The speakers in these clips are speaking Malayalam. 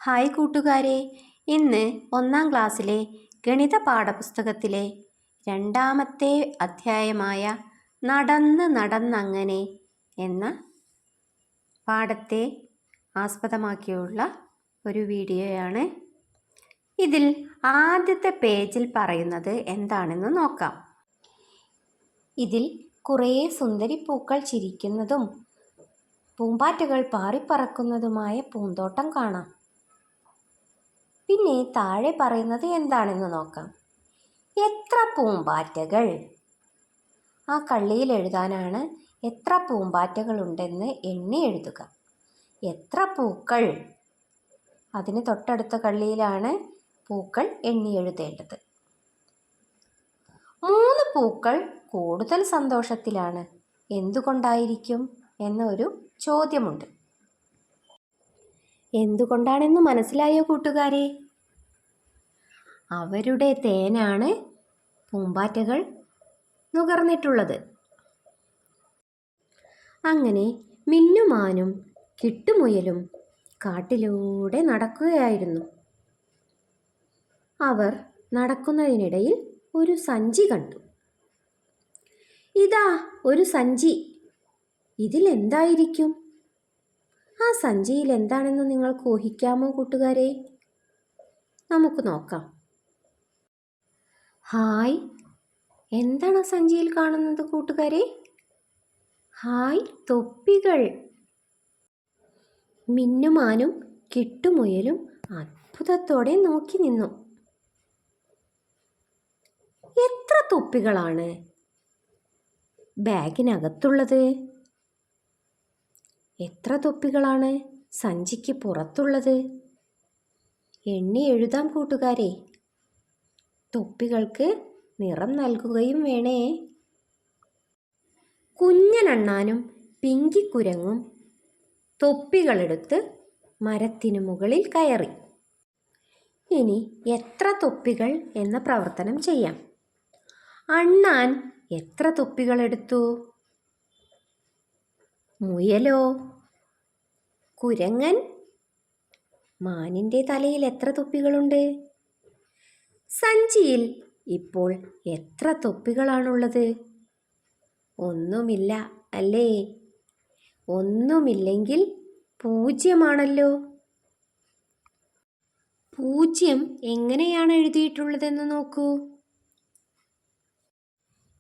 ഹായ് കൂട്ടുകാരെ, ഇന്ന് 1-ാം ക്ലാസ്സിലെ ഗണിത പാഠപുസ്തകത്തിലെ 2-ാമത്തെ അധ്യായമായ നടന്ന് നടന്നങ്ങനെ എന്ന പാഠത്തെ ആസ്പദമാക്കിയുള്ള ഒരു വീഡിയോയാണ്. ഇതിൽ ആദ്യത്തെ പേജിൽ പറയുന്നത് എന്താണെന്ന് നോക്കാം. ഇതിൽ കുറേ സുന്ദരി പൂക്കൾ ചിരിക്കുന്നതും പൂമ്പാറ്റകൾ പാറിപ്പറക്കുന്നതുമായ പൂന്തോട്ടം കാണാം. പിന്നെ താഴെ പറയുന്നത് എന്താണെന്ന് നോക്കാം. എത്ര പൂമ്പാറ്റകൾ? ആ കള്ളിയിൽ എഴുതാനാണ് എത്ര പൂമ്പാറ്റകളുണ്ടെന്ന് എണ്ണി എഴുതുക. എത്ര പൂക്കൾ? അതിന് തൊട്ടടുത്ത കള്ളിയിലാണ് പൂക്കൾ എണ്ണി എഴുതേണ്ടത്. 3 പൂക്കൾ കൂടുതൽ സന്തോഷത്തിലാണ്. എന്തുകൊണ്ടായിരിക്കും എന്ന ഒരു ചോദ്യമുണ്ട്. എന്തുകൊണ്ടാണെന്ന് മനസ്സിലായോ കൂട്ടുകാരെ? അവരുടെ തേനാണ് പൂമ്പാറ്റകൾ നുകർന്നിട്ടുള്ളത്. അങ്ങനെ മിന്നുമാനും കിട്ടുമുയലും കാട്ടിലൂടെ നടക്കുകയായിരുന്നു. അവർ നടക്കുന്നതിനിടയിൽ ഒരു സഞ്ചി കണ്ടു. ഇതാ ഒരു സഞ്ചി. ഇതിലെന്തായിരിക്കും? ആ സഞ്ചിയിൽ എന്താണെന്ന് നിങ്ങൾക്ക് ഊഹിക്കാമോ കൂട്ടുകാരെ? നമുക്ക് നോക്കാം. ഹായ്, എന്താണ് ആ സഞ്ചിയിൽ കാണുന്നത് കൂട്ടുകാരെ? ഹായ്, തൊപ്പികൾ. മിന്നുമാനും കിട്ടുമുയലും അത്ഭുതത്തോടെ നോക്കി നിന്നു. എത്ര തൊപ്പികളാണ് ബാഗിനകത്തുള്ളത്? എത്ര തൊപ്പികളാണ് സഞ്ചിക്ക് പുറത്തുള്ളത്? എണ്ണി എഴുതാം കൂട്ടുകാരെ. തൊപ്പികൾക്ക് നിറം നൽകുകയും വേണേ. കുഞ്ഞനണ്ണാനും പിങ്കിക്കുരങ്ങും തൊപ്പികളെടുത്ത് മരത്തിനു മുകളിൽ കയറി. ഇനി എത്ര തൊപ്പികൾ എന്ന പ്രവർത്തനം ചെയ്യാം. അണ്ണാൻ എത്ര തൊപ്പികളെടുത്തു? മുയലോ? കുരങ്ങൻ? മാനിൻ്റെ തലയിൽ എത്ര തൊപ്പികളുണ്ട്? സഞ്ചിയിൽ ഇപ്പോൾ എത്ര തൊപ്പികളാണുള്ളത്? ഒന്നുമില്ല അല്ലേ? ഒന്നുമില്ലെങ്കിൽ 0 0 എങ്ങനെയാണ് എഴുതിയിട്ടുള്ളതെന്ന് നോക്കൂ.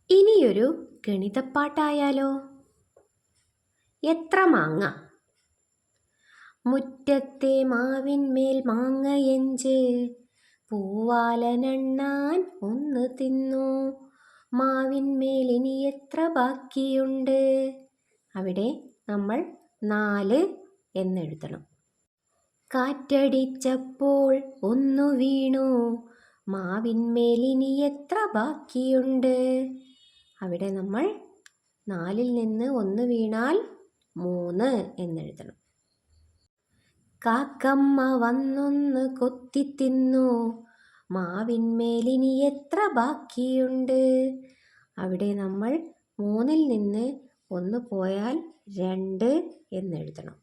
ഇനിയൊരു ഗണിതപ്പാട്ടായാലോ? എത്ര മാങ്ങ? മുറ്റത്തെ മാവിന്മേൽ മാങ്ങയഞ്ച്, പൂവാലനണ്ണാൻ 1 തിന്നു, മാവിന്മേൽ ഇനി എത്ര ബാക്കിയുണ്ട്? അവിടെ നമ്മൾ 4 എന്നെഴുതണം. കാറ്റടിച്ചപ്പോൾ 1 വീണു, മാവിന്മേൽ ഇനി എത്ര ബാക്കിയുണ്ട്? അവിടെ നമ്മൾ 4-ൽ നിന്ന് 1 വീണാൽ 3 എന്നെഴുതണം. കാക്കമ്മ വന്നൊന്ന് കൊത്തിത്തിന്നു, മാവിന്മേൽ ഇനി എത്ര ബാക്കിയുണ്ട്? അവിടെ നമ്മൾ 3-ൽ നിന്ന് 1 പോയാൽ 2 എന്നെഴുതണം.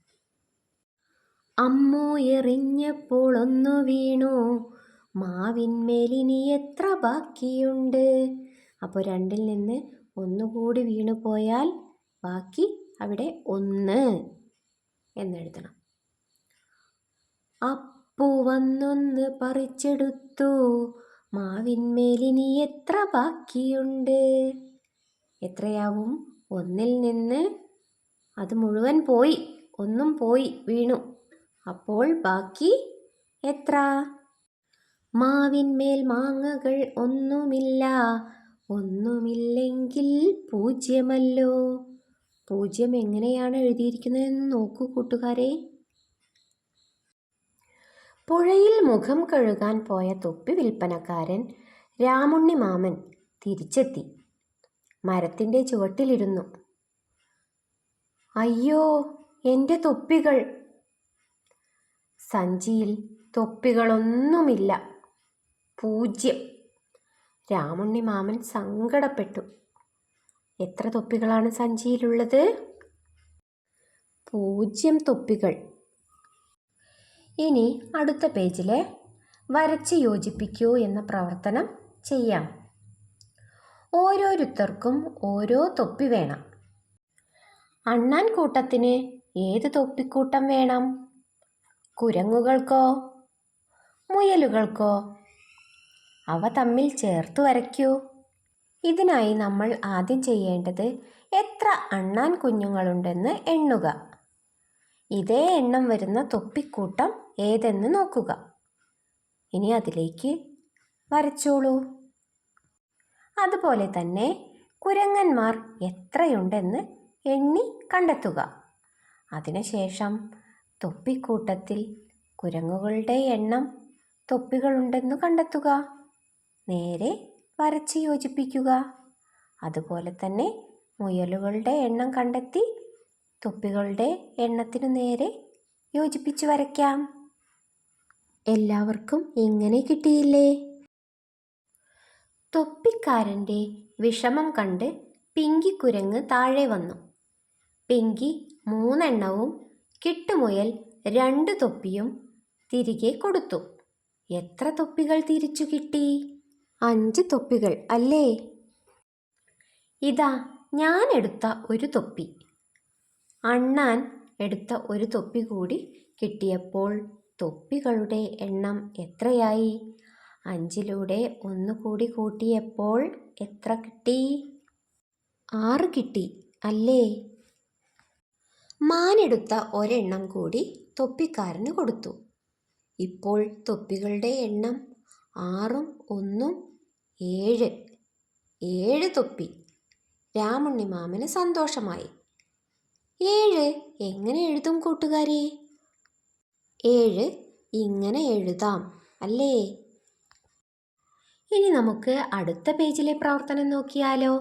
അമ്മു എറിഞ്ഞപ്പോൾ 1 വീണു, മാവിന്മേൽ ഇനി എത്ര ബാക്കിയുണ്ട്? അപ്പോൾ 2-ൽ നിന്ന് 1 കൂടി വീണു പോയാൽ ബാക്കി അവിടെ 1 എന്നെഴുതണം. അപ്പു വന്നൊന്ന് പറിച്ചെടുത്തു, മാവിന്മേൽ ഇനി എത്ര ബാക്കിയുണ്ട്? എത്രയാവും? 1-ൽ നിന്ന് അത് മുഴുവൻ പോയി, 1 പോയി വീണു. അപ്പോൾ ബാക്കി എത്ര? മാവിന്മേൽ മാങ്ങകൾ ഒന്നുമില്ല, ഒന്നുമില്ലെങ്കിൽ 0 0 എങ്ങനെയാണ് എഴുതിയിരിക്കുന്നതെന്ന് നോക്കൂ കൂട്ടുകാരെ. പുഴയിൽ മുഖം കഴുകാൻ പോയ തൊപ്പി വിൽപ്പനക്കാരൻ രാമുണ്ണി മാമൻ തിരിച്ചെത്തി. മരത്തിൻ്റെ ചുവട്ടിലിരുന്നു. അയ്യോ, എൻ്റെ തൊപ്പികൾ! സഞ്ചിയിൽ തൊപ്പികളൊന്നുമില്ല, 0. രാമുണ്ണി മാമൻ സങ്കടപ്പെട്ടു. എത്ര തൊപ്പികളാണ് സഞ്ചിയിലുള്ളത്? 0 തൊപ്പികൾ. ഇനി അടുത്ത പേജിലെ വരച്ച് യോജിപ്പിക്കൂ എന്ന പ്രവർത്തനം ചെയ്യാം. ഓരോരുത്തർക്കും ഓരോ തൊപ്പി വേണം. അണ്ണാൻ കൂട്ടത്തിന് ഏത് തൊപ്പിക്കൂട്ടം വേണം? കുരങ്ങുകൾക്കോ മുയലുകൾക്കോ? അവ തമ്മിൽ ചേർത്ത് വരയ്ക്കൂ. ഇതിനായി നമ്മൾ ആദ്യം ചെയ്യേണ്ടത് എത്ര അണ്ണാൻ കുഞ്ഞുങ്ങളുണ്ടെന്ന് എണ്ണുക. ഇതേ എണ്ണം വരുന്ന തൊപ്പിക്കൂട്ടം ഏതെന്ന് നോക്കുക. ഇനി അതിലേക്ക് വരച്ചോളൂ. അതുപോലെ തന്നെ കുരങ്ങന്മാർ എത്രയുണ്ടെന്ന് എണ്ണി കണ്ടെത്തുക. അതിനുശേഷം തൊപ്പിക്കൂട്ടത്തിൽ കുരങ്ങുകളുടെ എണ്ണം തൊപ്പികളുണ്ടെന്ന് കണ്ടെത്തുക. നേരെ വരച്ച് യോജിപ്പിക്കുക. അതുപോലെ തന്നെ മുയലുകളുടെ എണ്ണം കണ്ടെത്തി തൊപ്പികളുടെ എണ്ണത്തിനു നേരെ യോജിപ്പിച്ച് വരയ്ക്കാം. എല്ലാവർക്കും ഇങ്ങനെ കിട്ടിയില്ലേ? തൊപ്പിക്കാരൻ്റെ വിഷമം കണ്ട് പിങ്കി കുരങ്ങ് താഴെ വന്നു. പിങ്കി 3 എണ്ണവും കിട്ടുമുയൽ 2 തൊപ്പിയും തിരികെ കൊടുത്തു. എത്ര തൊപ്പികൾ തിരിച്ചു കിട്ടി? 5 തൊപ്പികൾ അല്ലേ? ഇതാ ഞാൻ എടുത്ത ഒരു തൊപ്പി. അണ്ണാൻ എടുത്ത ഒരു തൊപ്പി കൂടി കിട്ടിയപ്പോൾ തൊപ്പികളുടെ എണ്ണം എത്രയായി? 5ലൂടെ 1 കൂടി കൂട്ടിയപ്പോൾ എത്ര കിട്ടി? 6 കിട്ടി അല്ലേ? മാനെടുത്ത ഒരെണ്ണം കൂടി തൊപ്പിക്കാരന് കൊടുത്തു. ഇപ്പോൾ തൊപ്പികളുടെ എണ്ണം 6ഉം 1ഉം 7. 7 തൊപ്പി. രാമുണ്ണി മാമന് സന്തോഷമായി. 7 എങ്ങനെ എഴുതും കൂട്ടുകാരെ? 7 ഇങ്ങനെ എഴുതാം അല്ലേ? ഇനി നമുക്ക് അടുത്ത പേജിലെ പ്രവർത്തനം നോക്കിയാലോ?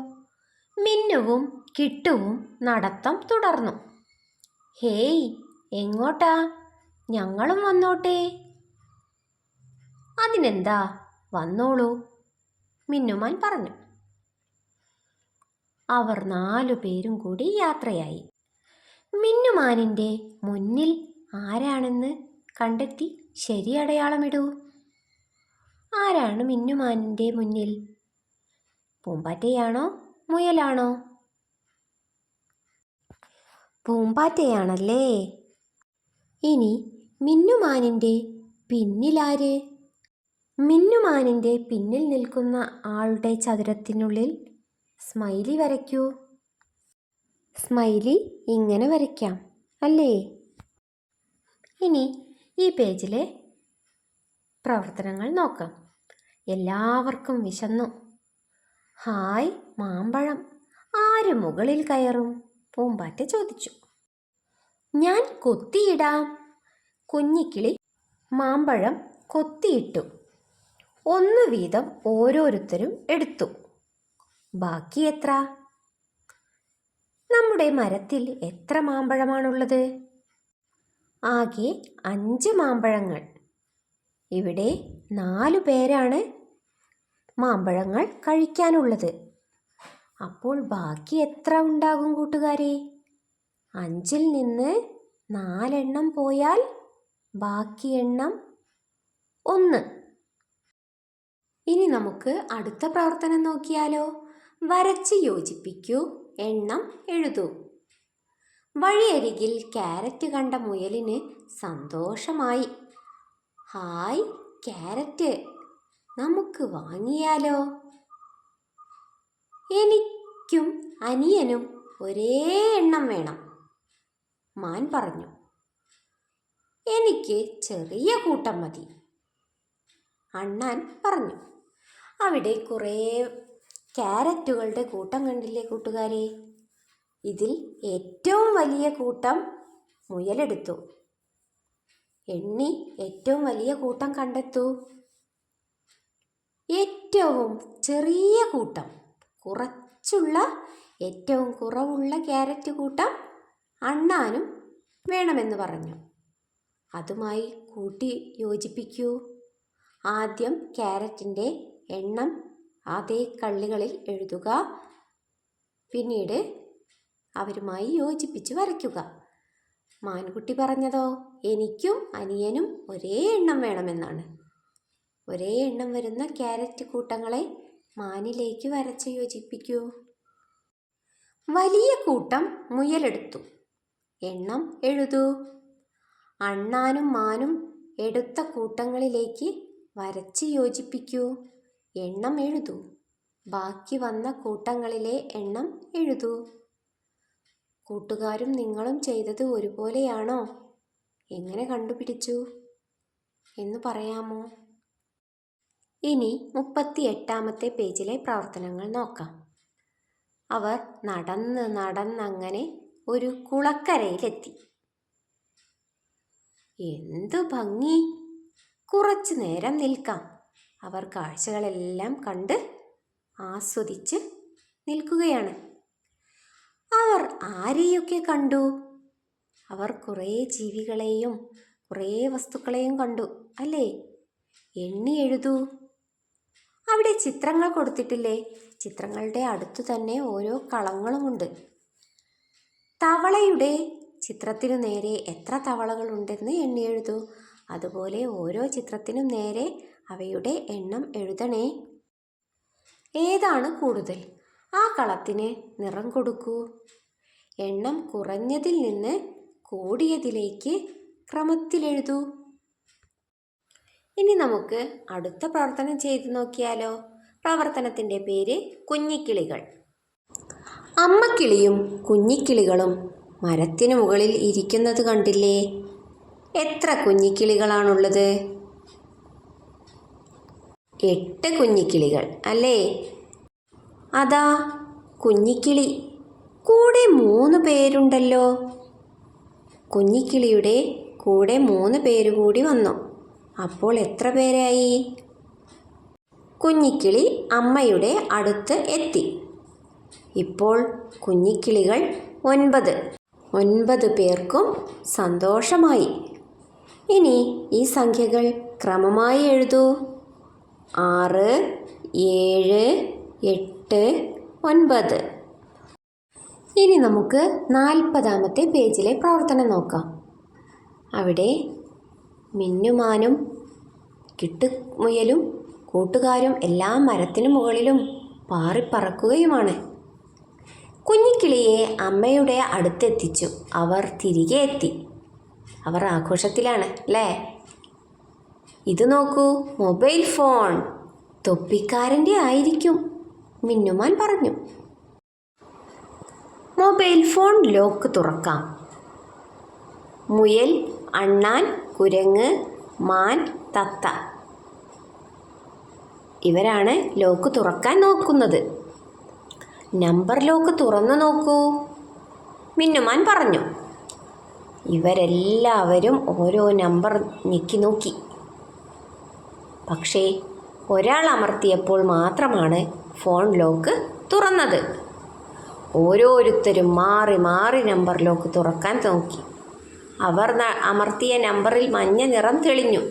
മിന്നുവും കിട്ടുവും നടത്തം തുടർന്നു. ഹേയ്, എങ്ങോട്ടാ? ഞങ്ങളും വന്നോട്ടെ. അതിനെന്താ, വന്നോളൂ, മിന്നുമാൻ പറഞ്ഞു. അവർ 4 പേരും കൂടി യാത്രയായി. മിന്നുമാനിൻ്റെ മുന്നിൽ ആരാണെന്ന് കണ്ടെത്തി ശരി അടയാളമിടൂ. ആരാണ് മിന്നുമാനിൻ്റെ മുന്നിൽ? പൂമ്പാറ്റയാണോ മുയലാണോ? പൂമ്പാറ്റയാണല്ലേ. ഇനി മിന്നുമാനിൻ്റെ പിന്നിലാര്? മിന്നുമാനിൻ്റെ പിന്നിൽ നിൽക്കുന്ന ആളുടെ ചതുരത്തിനുള്ളിൽ സ്മൈലി വരയ്ക്കൂ. സ്മൈലി ഇങ്ങനെ വരയ്ക്കാം അല്ലേ? ഇനി ഈ പേജിലെ പ്രവർത്തനങ്ങൾ നോക്കാം. എല്ലാവർക്കും വിശന്നു. ഹായ് മാമ്പഴം, ആര് മുകളിൽ കയറും? പൂമ്പാറ്റ ചോദിച്ചു. ഞാൻ കൊത്തിയിടാം. കുഞ്ഞിക്കിളി മാമ്പഴം കൊത്തിയിട്ടു. 1 വീതം ഓരോരുത്തരും എടുത്തു. ബാക്കി എത്ര? നമ്മുടെ മരത്തിൽ എത്ര മാമ്പഴമാണുള്ളത്? ആകെ 5 മാമ്പഴങ്ങൾ. ഇവിടെ 4 പേരാണ് മാമ്പഴങ്ങൾ കഴിക്കാനുള്ളത്. അപ്പോൾ ബാക്കി എത്ര ഉണ്ടാകും കൂട്ടുകാരെ? 5ൽ നിന്ന് 4 എണ്ണം പോയാൽ ബാക്കി എണ്ണം 1. ഇനി നമുക്ക് അടുത്ത പ്രവർത്തനം നോക്കിയാലോ? വരച്ച് യോജിപ്പിക്കൂ, എണ്ണം എഴുതൂ. വഴിയരികിൽ ക്യാരറ്റ് കണ്ട മുയലിന് സന്തോഷമായി. ഹായ് ക്യാരറ്റ്, നമുക്ക് വാങ്ങിയാലോ? എനിക്കും അനിയനും ഒരേ എണ്ണം വേണം, മാൻ പറഞ്ഞു. എനിക്ക് ചെറിയ കൂട്ടം മതി, അണ്ണാൻ പറഞ്ഞു. അവിടെ കുറേ ക്യാരറ്റുകളുടെ കൂട്ടം കണ്ടില്ലേ കൂട്ടുകാരെ? ഇതിൽ ഏറ്റവും വലിയ കൂട്ടം മുയലെടുത്തു. എണ്ണി ഏറ്റവും വലിയ കൂട്ടം കണ്ടെത്തൂ. ഏറ്റവും ചെറിയ കൂട്ടം, കുറച്ചുള്ള ഏറ്റവും കുറവുള്ള ക്യാരറ്റ് കൂട്ടം അണ്ണാനും വേണമെന്ന് പറഞ്ഞു. അതുമായി കൂട്ടി യോജിപ്പിക്കൂ. ആദ്യം ക്യാരറ്റിൻ്റെ എണ്ണം അതേ കള്ളികളിൽ എഴുതുക. പിന്നീട് അവരുമായി യോജിപ്പിച്ച് വരയ്ക്കുക. മാൻകുട്ടി പറഞ്ഞതോ എനിക്കും അനിയനും ഒരേ എണ്ണം വേണമെന്നാണ്. ഒരേ എണ്ണം വരുന്ന ക്യാരറ്റ് കൂട്ടങ്ങളെ മാനിലേക്ക് വരച്ച് യോജിപ്പിക്കൂ. വലിയ കൂട്ടം മുയലെടുത്തു. എണ്ണം എഴുതൂ. അണ്ണാനും മാനും എടുത്ത കൂട്ടങ്ങളിലേക്ക് വരച്ച് യോജിപ്പിക്കൂ. എണ്ണം എഴുതൂ. ബാക്കി വന്ന കൂട്ടങ്ങളിലെ എണ്ണം എഴുതൂ. കൂട്ടുകാരും നിങ്ങളും ചെയ്തത് ഒരുപോലെയാണോ? എങ്ങനെ കണ്ടുപിടിച്ചു എന്ന് പറയാമോ? ഇനി 38-ാമത്തെ പേജിലെ പ്രവർത്തനങ്ങൾ നോക്കാം. അവർ നടന്നങ്ങനെ ഒരു കുളക്കരയിലെത്തി. എന്തു ഭംഗി! കുറച്ചു നേരം നിൽക്കാം. അവർ കാഴ്ചകളെല്ലാം കണ്ട് ആസ്വദിച്ച് നിൽക്കുകയാണ്. അവർ ആരെയൊക്കെ കണ്ടു? അവർ കുറേ ജീവികളെയും കുറേ വസ്തുക്കളെയും കണ്ടു അല്ലേ? എണ്ണി എഴുതൂ. അവിടെ ചിത്രങ്ങൾ കൊടുത്തിട്ടില്ലേ? ചിത്രങ്ങളുടെ അടുത്തു തന്നെ ഓരോ കളങ്ങളുമുണ്ട്. തവളയുടെ ചിത്രത്തിനു നേരെ എത്ര തവളകളുണ്ടെന്ന് എണ്ണി എഴുതൂ. അതുപോലെ ഓരോ ചിത്രത്തിനും നേരെ അവയുടെ എണ്ണം എഴുതണേ. ഏതാണ് കൂടുതൽ? ആ കളത്തിന് നിറം കൊടുക്കൂ. എണ്ണം കുറഞ്ഞതിൽ നിന്ന് കൂടിയതിലേക്ക് ക്രമത്തിലെഴുതൂ. ഇനി നമുക്ക് അടുത്ത പ്രവർത്തനം ചെയ്തു നോക്കിയാലോ? പ്രവർത്തനത്തിൻ്റെ പേര് കുഞ്ഞിക്കിളികൾ. അമ്മക്കിളിയും കുഞ്ഞിക്കിളികളും മരത്തിനു മുകളിൽ ഇരിക്കുന്നത് കണ്ടില്ലേ? എത്ര കുഞ്ഞിക്കിളികളാണുള്ളത്? 8 കുഞ്ഞിക്കിളികൾ അല്ലേ? അതാ കുഞ്ഞിക്കിളി കൂടെ 3 പേരുണ്ടല്ലോ. കുഞ്ഞിക്കിളിയുടെ കൂടെ 3 പേര് കൂടി വന്നു. അപ്പോൾ എത്ര പേരായി? കുഞ്ഞിക്കിളി അമ്മയുടെ അടുത്ത് എത്തി. ഇപ്പോൾ കുഞ്ഞിക്കിളികൾ 9 പേർക്കും സന്തോഷമായി. ഇനി ഈ സംഖ്യകൾ ക്രമമായി എഴുതൂ. 6, 7, 8, 9. ഇനി നമുക്ക് 40-ാമത്തെ പേജിലെ പ്രവർത്തനം നോക്കാം. അവിടെ മിന്നുമാനും കിട്ടുമുയലും കൂട്ടുകാരും എല്ലാ മരത്തിനു മുകളിലും പാറിപ്പറക്കുകയുമാണ്. കുഞ്ഞിക്കിളിയെ അമ്മയുടെ അടുത്തെത്തിച്ചു. അവർ തിരികെ എത്തി. അവർ ആഘോഷത്തിലാണ് അല്ലേ? ഇത് നോക്കൂ, മൊബൈൽ ഫോൺ. തൊപ്പിക്കാരൻ്റെ ആയിരിക്കും, മിന്നുമാൻ പറഞ്ഞു. മൊബൈൽ ഫോൺ ലോക്ക് തുറക്കാം. മുയൽ, അണ്ണാൻ, കുരങ്ങ്, മാൻ, തത്ത ഇവരാണ് ലോക്ക് തുറക്കാൻ നോക്കുന്നത്. നമ്പർ ലോക്ക് തുറന്നു നോക്കൂ, മിന്നുമാൻ പറഞ്ഞു. ഇവരെല്ലാവരും ഓരോ നമ്പർ ഞെക്കി നോക്കി. പക്ഷേ ഒരാൾ അമർത്തിയപ്പോൾ മാത്രമാണ് ഫോൺ ലോക്ക് തുറന്നത്. ഓരോരുത്തരും മാറി മാറി നമ്പർ ലോക്ക് തുറക്കാൻ നോക്കി. അവർ അമർത്തിയ നമ്പറിൽ മഞ്ഞ നിറം തെളിഞ്ഞു.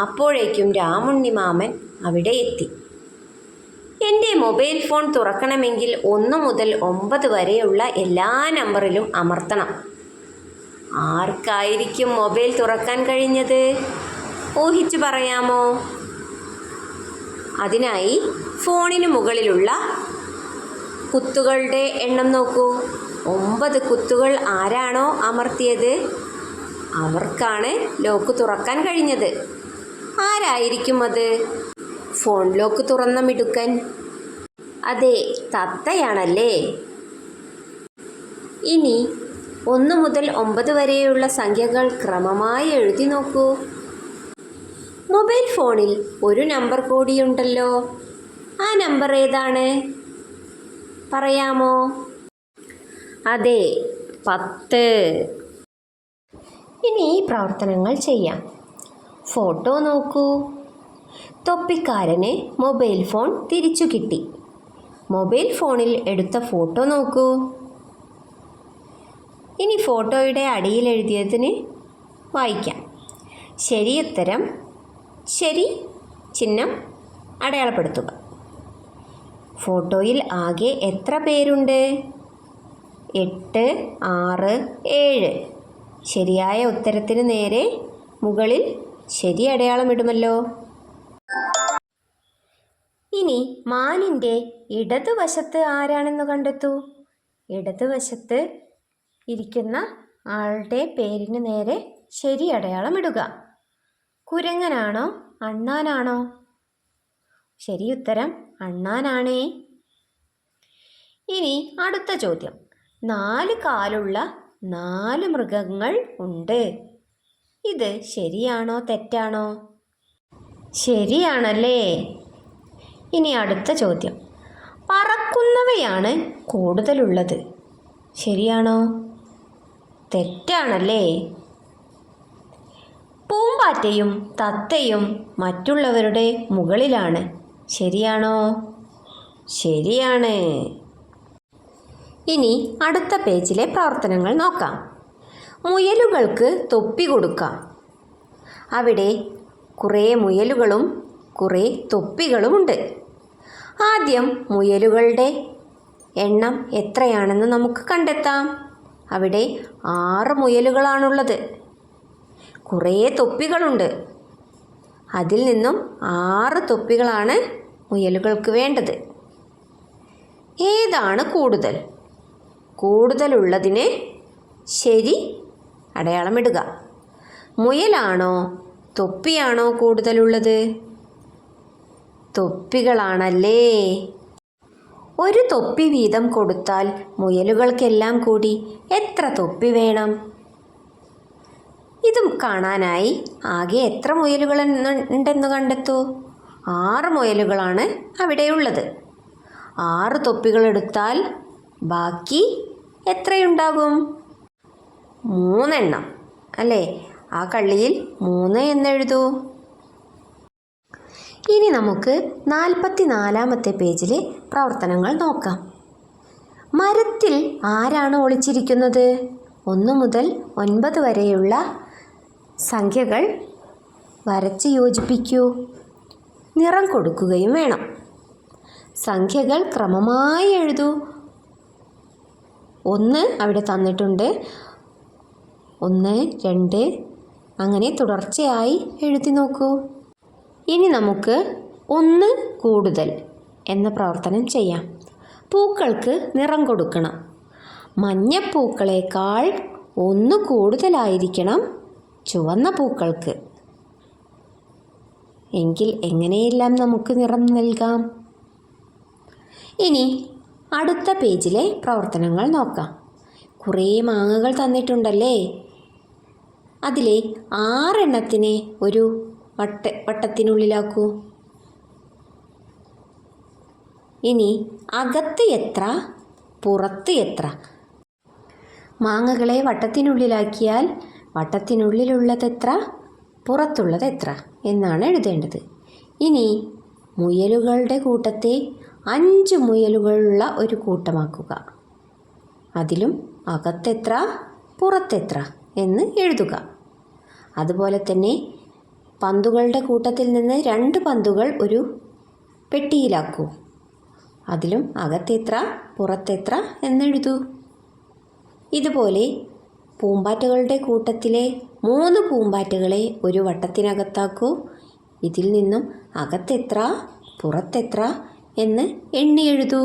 അപ്പോഴേക്കും രാമുണ്ണി മാമൻ അവിടെ എത്തി. എൻ്റെ മൊബൈൽ ഫോൺ തുറക്കണമെങ്കിൽ 1 മുതൽ 9 വരെയുള്ള എല്ലാ നമ്പറിലും അമർത്തണം. ആർക്കായിരിക്കും മൊബൈൽ തുറക്കാൻ കഴിഞ്ഞത്? ഊഹിച്ചു പറയാമോ? അതിനായി ഫോണിന് മുകളിലുള്ള കുത്തുകളുടെ എണ്ണം നോക്കൂ. 9 കുത്തുകൾ ആരാണോ അമർത്തിയത് അവർക്കാണ് ലോക്ക് തുറക്കാൻ കഴിഞ്ഞത്. ആരായിരിക്കും അത്? ഫോൺ ലോക്ക് തുറന്ന മിടുക്കൻ. അതെ, തത്തയാണല്ലേ. ഇനി 1 മുതൽ 9 വരെയുള്ള സംഖ്യകൾ ക്രമമായി എഴുതി നോക്കൂ. മൊബൈൽ ഫോണിൽ ഒരു നമ്പർ കൂടിയുണ്ടല്ലോ. ആ നമ്പർ ഏതാണ്? പറയാമോ? അതെ, 10. ഇനി ഈ പ്രവർത്തനങ്ങൾ ചെയ്യാം. ഫോട്ടോ നോക്കൂ. തൊപ്പിക്കാരന് മൊബൈൽ ഫോൺ തിരിച്ചു കിട്ടി. മൊബൈൽ ഫോണിൽ എടുത്ത ഫോട്ടോ നോക്കൂ. ഇനി ഫോട്ടോയുടെ അടിയിൽ എഴുതിയതിന് വായിക്കാം. ശരിയുത്തരം ശരി ചിഹ്നം അടയാളപ്പെടുത്തുക. ഫോട്ടോയിൽ ആകെ എത്ര പേരുണ്ട്? 8, 6, 7. ശരിയായ ഉത്തരത്തിന് നേരെ മുകളിൽ ശരി അടയാളമിടുമല്ലോ. ഇനി മാനിൻ്റെ ഇടതുവശത്ത് ആരാണെന്ന് കണ്ടെത്തൂ. ഇടതുവശത്ത് ഇരിക്കുന്ന ആളുടെ പേരിന് നേരെ ശരി അടയാളമിടുക. കുരങ്ങനാണോ അണ്ണാനാണോ? ശരി ഉത്തരം അണ്ണാനാണേ. ഇനി അടുത്ത ചോദ്യം. 4 കാലുള്ള 4 മൃഗങ്ങൾ ഉണ്ട്. ഇത് ശരിയാണോ തെറ്റാണോ? ശരിയാണല്ലേ. ഇനി അടുത്ത ചോദ്യം. പറക്കുന്നവയാണ് കൂടുതലുള്ളത്. ശരിയാണോ? തെറ്റാണല്ലേ. പൂമ്പാറ്റയും തത്തയും മറ്റുള്ളവരുടെ മുകളിലാണ്. ശരിയാണോ? ശരിയാണ്. ഇനി അടുത്ത പേജിലെ പ്രവർത്തനങ്ങൾ നോക്കാം. മുയലുകൾക്ക് തൊപ്പി കൊടുക്കാം. അവിടെ കുറേ മുയലുകളും കുറേ തൊപ്പികളുമുണ്ട്. ആദ്യം മുയലുകളുടെ എണ്ണം എത്രയാണെന്ന് നമുക്ക് കണ്ടെത്താം. അവിടെ 6 മുയലുകളാണുള്ളത്. കുറേ തൊപ്പികളുണ്ട്. അതിൽ നിന്നും 6 തൊപ്പികളാണ് മുയലുകൾക്ക് വേണ്ടത്. ഏതാണ് കൂടുതൽ? കൂടുതലുള്ളതിന് ശരി അടയാളമിടുക. മുയലാണോ തൊപ്പിയാണോ കൂടുതലുള്ളത്? തൊപ്പികളാണല്ലേ. ഒരു തൊപ്പി വീതം കൊടുത്താൽ മുയലുകൾക്കെല്ലാം കൂടി എത്ര തൊപ്പി വേണം? ഇതും കാണാനായി ആകെ എത്ര മുയലുകൾ ഉണ്ടെന്ന് കണ്ടെത്തൂ. 6 മുയലുകളാണ് അവിടെയുള്ളത്. 6 തൊപ്പികൾ എടുത്താൽ ബാക്കി എത്രയുണ്ടാകും? 3 എണ്ണം അല്ലേ? ആ കള്ളിയിൽ 3 എന്നെഴുതൂ. ഇനി നമുക്ക് 44-ാമത്തെ പേജിലെ പ്രവർത്തനങ്ങൾ നോക്കാം. മരത്തിൽ ആരാണ് ഒളിച്ചിരിക്കുന്നത്? 1 മുതൽ 9 വരെയുള്ള സംഖ്യകൾ വരച്ച് യോജിപ്പിക്കൂ. നിറം കൊടുക്കുകയും വേണം. സംഖ്യകൾ ക്രമമായി എഴുതൂ. 1 അവിടെ തന്നിട്ടുണ്ട്. 1, 2 അങ്ങനെ തുടർച്ചയായി എഴുതി നോക്കൂ. ഇനി നമുക്ക് 1 കൂടുതൽ എന്ന പ്രവർത്തനം ചെയ്യാം. പൂക്കൾക്ക് നിറം കൊടുക്കണം. മഞ്ഞപ്പൂക്കളേക്കാൾ 1 കൂടുതലായിരിക്കണം ചുവന്ന പൂക്കൾക്ക്. എങ്കിൽ എങ്ങനെയെല്ലാം നമുക്ക് നിറം നൽകാം? ഇനി അടുത്ത പേജിലെ പ്രവർത്തനങ്ങൾ നോക്കാം. കുറേ മാങ്ങകൾ തന്നിട്ടുണ്ടല്ലേ? അതിലെ 6 എണ്ണത്തിനെ ഒരു വട്ടത്തിനുള്ളിലാക്കൂ. ഇനി അകത്ത് എത്ര പുറത്ത് എത്ര? മാങ്ങകളെ വട്ടത്തിനുള്ളിലാക്കിയാൽ വട്ടത്തിനുള്ളിലുള്ളതെത്ര പുറത്തുള്ളതെത്ര എന്നാണ് എഴുതേണ്ടത്. ഇനി മുയലുകളുടെ കൂട്ടത്തെ 5 മുയലുകളുള്ള ഒരു കൂട്ടമാക്കുക. അതിലും അകത്തെത്ര പുറത്തെത്ര എന്ന് എഴുതുക. അതുപോലെ തന്നെ പന്തുകളുടെ കൂട്ടത്തിൽ നിന്ന് 2 പന്തുകൾ ഒരു പെട്ടിയിലാക്കൂ. അതിലും അകത്തെത്ര പുറത്തെത്ര എന്നെഴുതൂ. ഇതുപോലെ പൂമ്പാറ്റകളുടെ കൂട്ടത്തിലെ 3 പൂമ്പാറ്റകളെ ഒരു വട്ടത്തിനകത്താക്കൂ. ഇതിൽ നിന്നും അകത്തെത്ര പുറത്തെത്ര എന്ന് എണ്ണി എഴുതൂ.